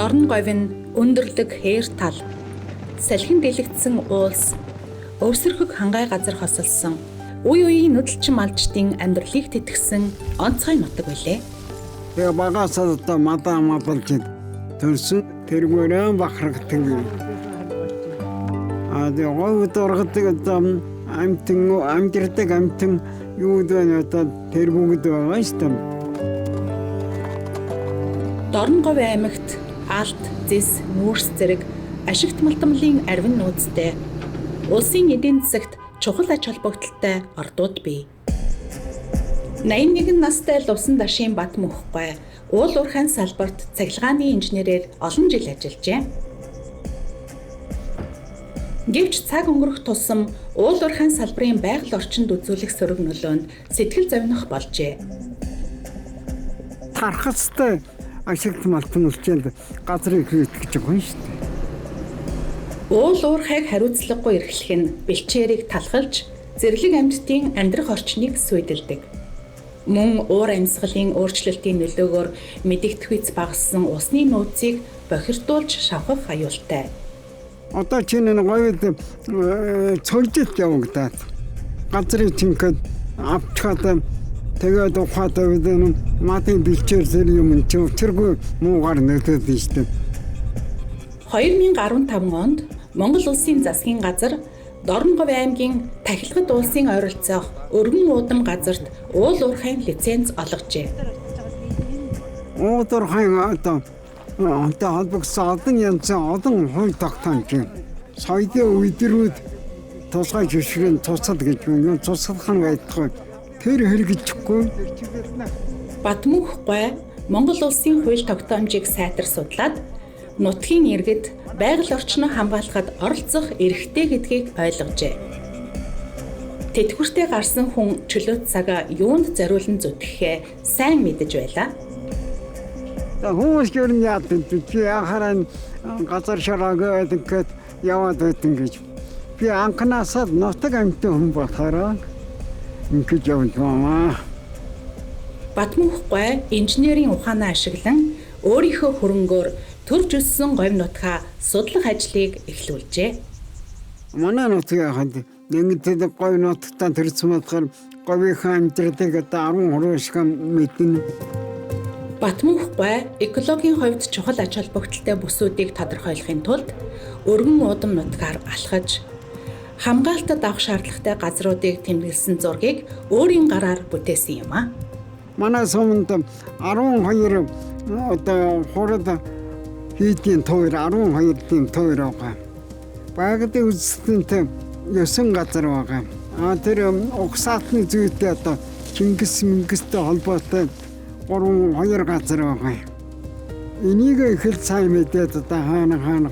Дорн говийн өндөрлөг хээр тал, салхин дэлгэцсэн уулс, өвсөрхөг хангай газар хосолсон, үе үеийн нүдэлчин малчдын амьдралыг тэтгэсэн онцгой нутаг билээ. Тэгээ багасаа одоо мадалж төрсөн тэргүүрээ бахархдаг. Тэгээ говьд ургадаг одоо амтэрдэг амтэн юу дээ одоо тэр бүгд байгаа шүү дээ. Дорн говь аймагт алт, зис, нүүрс зэрэг ашигт малтамлын арвин нууцтай улсын эдийн засагт чухал ач холбогдолтой ордууд бий. 81 настай Лувсан Дашийн Бат Мөнхгой уул уурхайн салбарт цахилгааны инженерээр олон жил ажиллажээ. Гэвч цаг өнгөрөх тусам уул уурхайн салбарын байгаль орчинд үзүүлэх сөрөг нөлөөнд сэтгэл зовних болжээ. Тархастай ашигт малтан үлчээнд газрыг хийтгэж байгаа юм шүү дээ. Уул уурхайг хариуцлагагүй эрхлэх нь бэлчээрийг талхалж, зэрлэг амьтдын амьдрах орчныг сүйдэлдэг. Мөн уур амьсгалын өөрчлөлтийн нөлөөгөөр мэдэгдэхүйц багассан усны нөөцийг бохирдуулж шавхах аюултай. Одоо чинь энэ говьд цогжилт явагдаад газрыг чинхэд авчихад тэгээд ухаад өгдөн матын бэлчээр зэрэг юм чи өчргүй муугаар нөлөөд нь шүү дээ. 2015 онд Монгол Улсын засгийн газар Дорн говь аймгийн Тахилгад улсын ойролцоох өргөн уудам газарт уул уурхайн лиценз олгожээ. Уул уурхайн одоо холбогдсон олон янзын олон хувь тогтоомж байна. Соёлын үедрүүд тусгай жишрийн тусал гэж юм тусалхан байдаг. Тэр хэрэгжихгүй. Бат Мөнхгой Монгол Улсын хууль тогтоомжийг сайтар судлаад нутгийн иргэд байгаль орчноо хамгаалахад оролцох эрхтэй гэдгийг ойлгожээ. Тэтгэвртэй гарсан хүн чөлөөт цагаа юунд зориулан зүтгэхээ сайн мэдэж байлаа. Хүмүүс гэрн яадаг чи анхаараа газар шараагаа гэдэг яваад байдсан гэж. Би анханасаа нутаг амьтан хүн болохоор ингэж явдгаа. Бат Мөнхгой инженерийн ухаанаа ашиглан өөрийнхөө хөрөнгөөр төрж өссөн говь нутгаа судлах ажлыг эхлүүлжээ. Манай нутгийн ханд нэгдээд говь нутгатаа төрсөн болохоор говийн амьдралыг одоо 10 шиг мэднэ. Бат Мөнхгой экологийн хувьд чухал ач холбогдолтой бүсүүдийг тодорхойлохын тулд өргөн уудам нутгаар алхаж хамгаалтад авах шаардлагатай газруудыг тэмдэглэсэн зургийг өөрийн гараар бүтээсэн юм а. Манай суманд 12 одоо хурд хийдийн тойр 12-ийн тойр байгаа. Багадын үзэсгэлэнтэй 9 газар байгаа. Тэр угсаатны зүйтэй одоо Чингистэй холбоотой 2 газар байгаа. Энийг их л сайн мэдээд одоо хаана байна.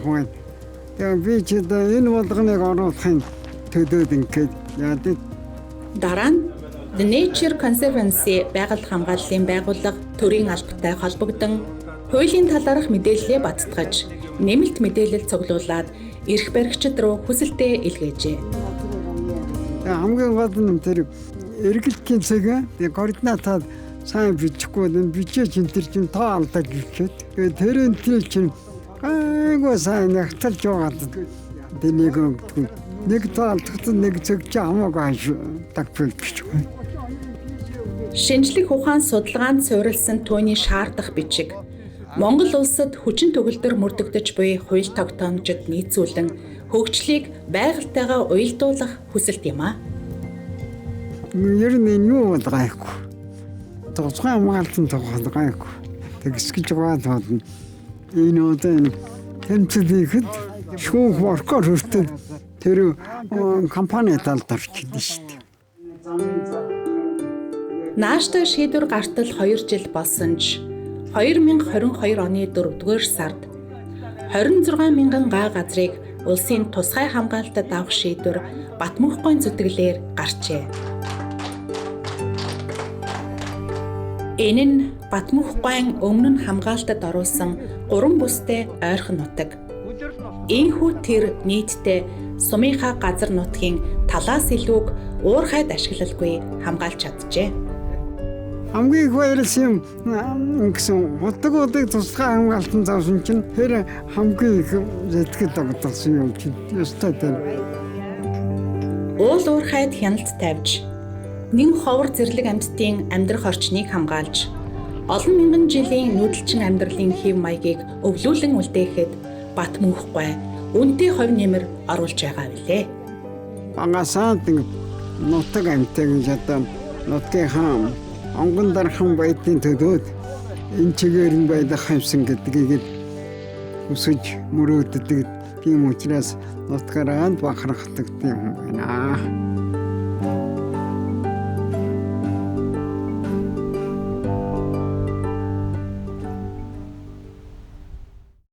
Тэгээ би ч энэ болгоныг оруулахын төлөөд ингээд яадаг. Дараа нь The Nature Conservancy байгаль хамгааллын байгууллага төрийн албатай холбогдсон хуулийн талаарх мэдээлэлээ баттгаж, нэмэлт мэдээлэл цуглуулад эрх баригчид руу хүсэлтээ илгээжээ. Хамгийн гол нь тэр эргэлтийн цагаа координатад сайн бичихгүй бичээч энэ төр чинь тоо алдаа гэвчээд тэрэн чинь айгуу сайн нягтлж байгаа. Тэнийг нэг тоо алдахад нэг зөвч хамаагүй тагпилчихгүй. Шинжлэх ухаан судалгаанд суурилсан түүний шаардах бичиг Монгол улсад хүчин төгөлдөр мөрдөгдөж буй хууль тогтоомжид нийцүүлэн хөгжлийг байгальтайгаа уялдуулах хүсэлт юм а. Ер нь юу болгохгүй. Тусгай хамгаалтын тоглохгүй. Тэгсгэж байгаа тул энэ удаа тэмцэлийхэд шүүх worker хүртэл тэр компани талд орчихдээ шүү дээ. Нааштай шийдвэр гартал 2 жил болсон ч 2022 оны 4-р сард 26 мянган га газрыг улсын тусгай хамгаалтад авах шийдвэр Бат Мөнхгойн зүтгэлээр гарчээ. Энэ нь Бат Мөнхгойн өмнө нь хамгаалтад оруулсан 3 бүстэй ойрхон нутаг. Ийхүү тэр нийтдээ сумынхаа газар нутгийн талаас илүүг уурхайд ашиглалгүй хамгаалж чаджээ. хамгийн их баярлсан юм гэсэн утгуудыг тусгай хамгаалтан зовсон чинь тэр хамгийн их сэтгэл тогтсон юм чинь ёстой дээр. Уул уурхайд хяналт тавьж, нэн ховор зэрлэг амьтдын амьдрах орчныг хамгаалж, олон мянган жилийн нүүдэлчин амьдралын хэв маягийг өвлүүлэн үлдээхэд бат мөнхгүй үнэтэй хувь нэмэр оруулж байгаа билээ. Багасаа нэг нутаг амьтаг гэж одоо нутгийн хаан онгон дархан байдгийн төдөөд энэ чигээр нь байдаг хамсан гэдгийг хүсэж мөрөөддөг. Тийм учраас нутгаараа бахархдаг юм байна.